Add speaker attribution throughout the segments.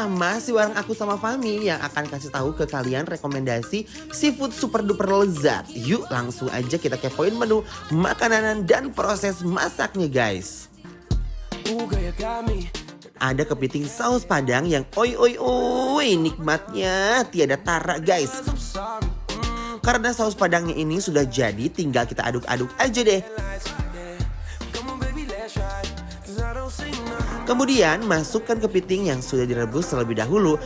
Speaker 1: masih bareng aku sama Fami yang akan kasih tahu ke kalian rekomendasi seafood super duper lezat. Yuk langsung aja kita kepoin menu, makanan dan proses masaknya guys. Ada kepiting saus padang yang oi nikmatnya tiada tara guys. Karena saus padangnya ini sudah jadi, tinggal kita aduk-aduk aja deh. Kemudian masukkan kepiting yang sudah direbus terlebih dahulu.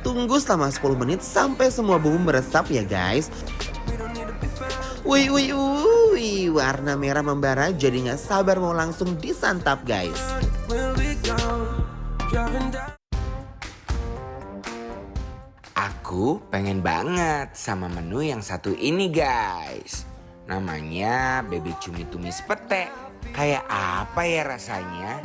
Speaker 1: Tunggu selama 10 menit sampai semua bumbu meresap ya guys. Wih, warna merah membara jadi gak sabar mau langsung disantap guys.
Speaker 2: Aku pengen banget sama menu yang satu ini guys. Namanya baby cumi tumis pete. Kayak apa ya rasanya?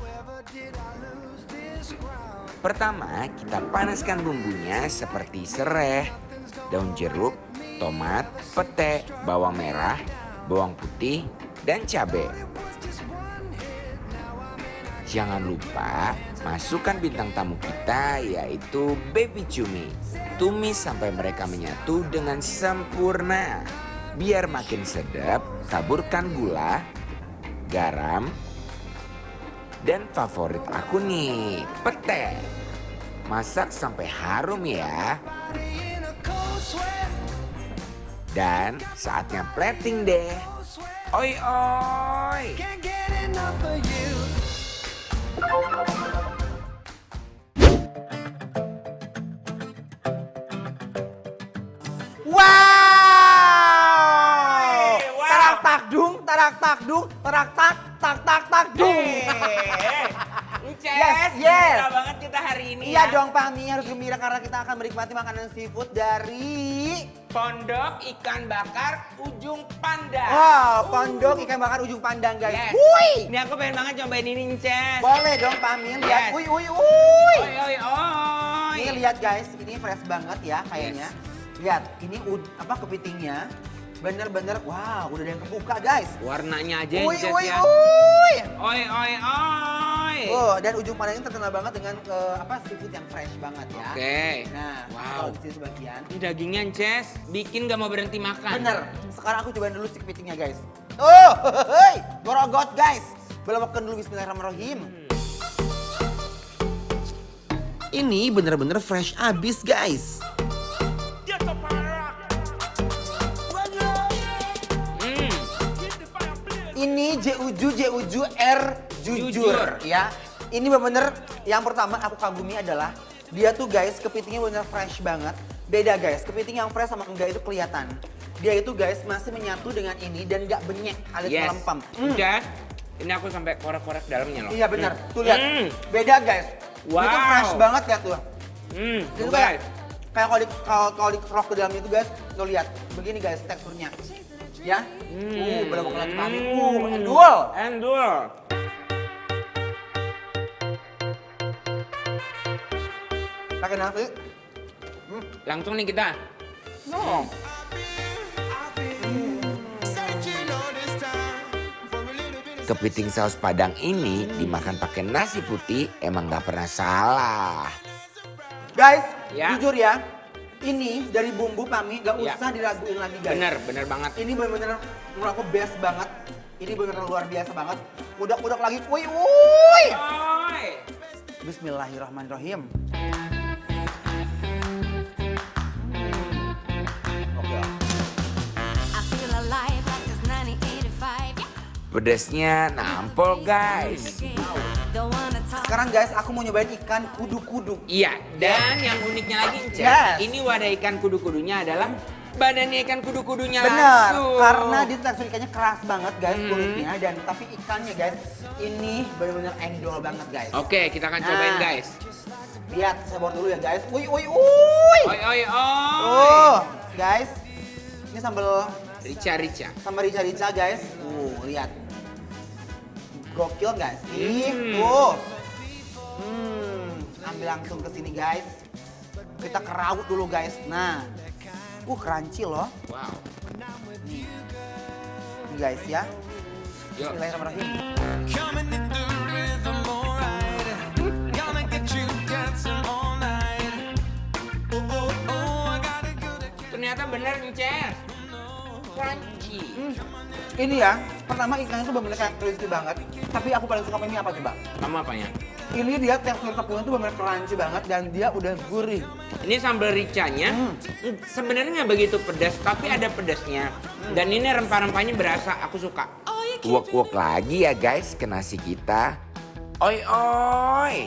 Speaker 2: Pertama kita panaskan bumbunya seperti serai, daun jeruk, tomat, pete, bawang merah, bawang putih, dan cabai. Jangan lupa masukkan bintang tamu kita yaitu baby cumi. Tumis sampai mereka menyatu dengan sempurna. Biar makin sedap, taburkan gula, garam, dan favorit aku nih, pete. Masak sampai harum ya. Dan saatnya plating deh. Oi.
Speaker 1: Wow! Tarak tak dung,
Speaker 3: Yes.
Speaker 1: Gembira
Speaker 3: banget kita hari ini
Speaker 1: Iya
Speaker 3: ya.
Speaker 1: dong Fahmi, harus gembira karena kita akan menikmati makanan seafood dari
Speaker 3: Pondok ikan bakar ujung pandang.
Speaker 1: Pondok ikan bakar ujung pandang guys.
Speaker 3: Yes.
Speaker 1: Wuih!
Speaker 3: Ini aku pengen banget cobain ini, Ces.
Speaker 1: Boleh dong Fahmi, lihat.
Speaker 3: Yes.
Speaker 1: Wuih.
Speaker 3: Oi.
Speaker 1: Ini lihat guys, ini fresh banget ya kayaknya. Lihat, ini kepitingnya. Bener-bener, wow, udah ada yang kebuka guys.
Speaker 3: Warnanya aja
Speaker 1: Wuih.
Speaker 3: Ces ya. Oi.
Speaker 1: Dan ujung pandang ini terkenal banget dengan seafood yang fresh banget ya.
Speaker 3: Oke.
Speaker 1: Nah,
Speaker 3: Wow.
Speaker 1: kalau di sini sebagian.
Speaker 3: Ini dagingnya, Ces, bikin gak mau berhenti makan.
Speaker 1: Bener. Sekarang aku cobain dulu si kepitingnya guys. Oh, hei, gorogot guys. Belokkan dulu bismillahirrahmanirrahim. Ini bener-bener fresh abis guys. Ini Jeuju R jujur
Speaker 3: Jujur.
Speaker 1: ya. Ini bener-bener yang pertama aku kagumi adalah dia tuh guys kepitingnya bener fresh banget. Beda guys, kepiting yang fresh sama enggak itu kelihatan. Dia itu guys masih menyatu dengan ini dan nggak benyek alias
Speaker 3: Yes.
Speaker 1: melempem.
Speaker 3: Udah. Ini aku sampai korek-korek dalamnya loh.
Speaker 1: Iya bener, tuh lihat. Beda guys.
Speaker 3: Wow.
Speaker 1: Itu fresh banget ya tuh. Itu
Speaker 3: Tuh,
Speaker 1: kayak
Speaker 3: guys.
Speaker 1: kalau dikerok ke dalam itu guys, tuh lihat. Begini guys teksturnya. Ya. Belum lagi Fahmi.
Speaker 3: Endul.
Speaker 1: Pakai nasi.
Speaker 3: Langsung nih kita.
Speaker 1: No.
Speaker 2: Kepiting saus padang ini dimakan pakai nasi putih emang gak pernah salah.
Speaker 1: Guys,
Speaker 3: Ya.
Speaker 1: jujur ya. Ini dari bumbu Fahmi gak
Speaker 3: Ya.
Speaker 1: usah diraguin lagi guys.
Speaker 3: Bener banget.
Speaker 1: Ini bener-bener menurut aku best banget. Ini bener-bener luar biasa banget. Udak-udak lagi. Wuih.
Speaker 3: Oi.
Speaker 1: Bismillahirrahmanirrahim.
Speaker 2: Pedasnya nampol guys.
Speaker 1: Sekarang guys, aku mau nyobain ikan kudu-kudu.
Speaker 3: Iya, dan yang uniknya lagi, Cek,
Speaker 1: Yes.
Speaker 3: ini wadah ikan kudu-kudunya adalah badannya ikan kudu-kudunya
Speaker 1: Bener,
Speaker 3: langsung.
Speaker 1: karena dia tekstur ikannya keras banget guys kulitnya. Dan tapi ikannya guys, ini bener-bener endol banget guys.
Speaker 3: Oke, kita akan cobain
Speaker 1: Nah.
Speaker 3: guys.
Speaker 1: Lihat, saya bawa dulu ya guys. Wuih.
Speaker 3: Oi.
Speaker 1: Guys, ini sambal
Speaker 3: Rica.
Speaker 1: sama rica-rica guys. Lihat. Gokil guys.
Speaker 3: Hmm.
Speaker 1: Tuh. Ambil langsung ke sini guys. Kita kerawut dulu guys. Nah. Crunchy loh.
Speaker 3: Wow.
Speaker 1: Ini guys ya.
Speaker 3: Yuk.
Speaker 1: Bismillahirrahmanirrahim.
Speaker 3: bener Encer. Crunchy.
Speaker 4: Ini ya, pertama ikannya tuh bener-bener kayak crispy banget. Tapi aku paling suka ini apa coba?
Speaker 3: Kamu apanya?
Speaker 4: Ini dia tekstur tepungnya tuh bener-bener crunchy banget dan dia udah gurih.
Speaker 3: Ini sambal ricanya sebenarnya nggak begitu pedas, tapi ada pedasnya. Dan ini rempah-rempahnya berasa, aku suka.
Speaker 2: Uwek-uwek lagi ya guys ke nasi kita. Oi oi.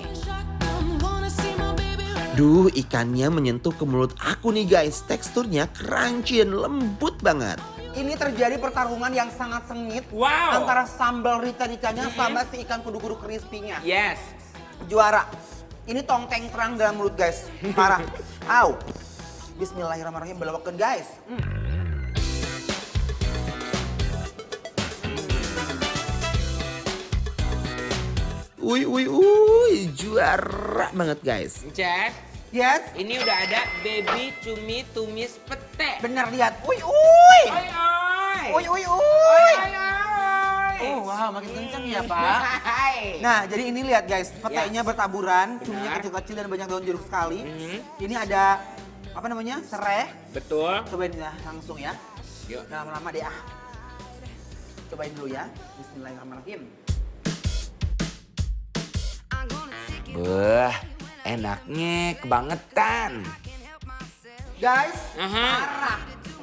Speaker 1: Duh, ikannya menyentuh ke mulut aku nih guys. Teksturnya crunchy dan lembut banget.
Speaker 4: Ini terjadi pertarungan yang sangat sengit
Speaker 3: Wow.
Speaker 4: antara sambal rica-ricanya sama si ikan kudu-kudu crispy-nya.
Speaker 3: Yes.
Speaker 4: Juara. Ini tongteng terang dalam mulut guys. Parah. Au. Bismillahirrahmanirrahim, belawakan guys.
Speaker 1: Juara banget guys.
Speaker 3: Encer,
Speaker 4: Yes.
Speaker 3: ini udah ada baby cumi tumis pete.
Speaker 4: Bener lihat. Uy.
Speaker 3: Oi oi.
Speaker 4: Uy.
Speaker 3: Oi oi.
Speaker 4: Oh wow, makin kenceng ya Pak.
Speaker 3: Hai.
Speaker 4: Nah, jadi ini lihat guys, petainya
Speaker 3: Ya.
Speaker 4: bertaburan, cuminya
Speaker 3: Benar.
Speaker 4: kecil-kecil dan banyak daun jeruk sekali. Ini ada apa namanya? Serai.
Speaker 3: Betul.
Speaker 4: Cobain ya langsung ya.
Speaker 3: Yuk.
Speaker 4: Jangan lama-lama deh ah. Cobain dulu ya. Bismillahirrahmanirrahim.
Speaker 2: Wah, enaknya kebangetan.
Speaker 4: Guys,
Speaker 3: Aha.
Speaker 4: parah.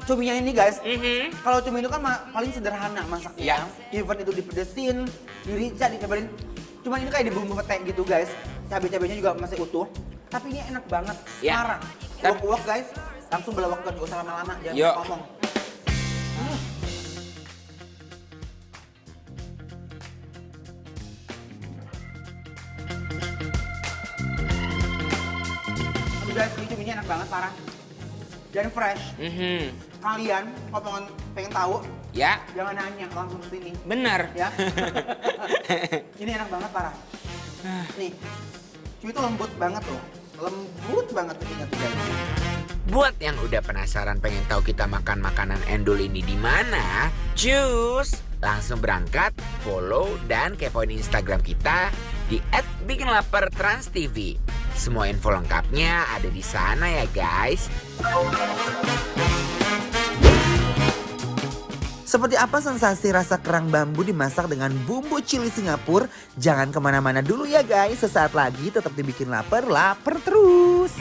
Speaker 4: Cuminya ini guys,
Speaker 3: Mhm.
Speaker 4: kalau cumi itu kan paling sederhana masaknya. Even itu dipedesin, dirica, dicabarin. Cuman ini kayak dibumbu pete gitu guys. Cabai-cabainya juga masih utuh. Tapi ini enak banget,
Speaker 3: Ya.
Speaker 4: parah.
Speaker 3: Tapi-
Speaker 4: Uwak-uwak guys, langsung belawakkan, gak usah lama-lama, jangan
Speaker 3: Yuk.
Speaker 4: ngomong. Aduh guys, ini cuminya enak banget, parah. Dan fresh.
Speaker 3: Mhm.
Speaker 4: Kalian, kalau pengen tahu,
Speaker 3: Ya,
Speaker 4: jangan nanya, langsung kesini.
Speaker 3: benar.
Speaker 4: Ya. Ini enak banget, parah. Nih, cuy itu lembut banget loh. Lembut banget cuminya tuh guys.
Speaker 2: Buat yang udah penasaran pengen tahu kita makan makanan endul ini di mana, cus, langsung berangkat, follow dan kepoin Instagram kita di @bikinlapertransTV. Semua info lengkapnya ada di sana ya guys.
Speaker 1: Seperti apa sensasi rasa kerang bambu dimasak dengan bumbu cili Singapura? Jangan kemana-mana dulu ya guys. Sesaat lagi tetap dibikin lapar terus.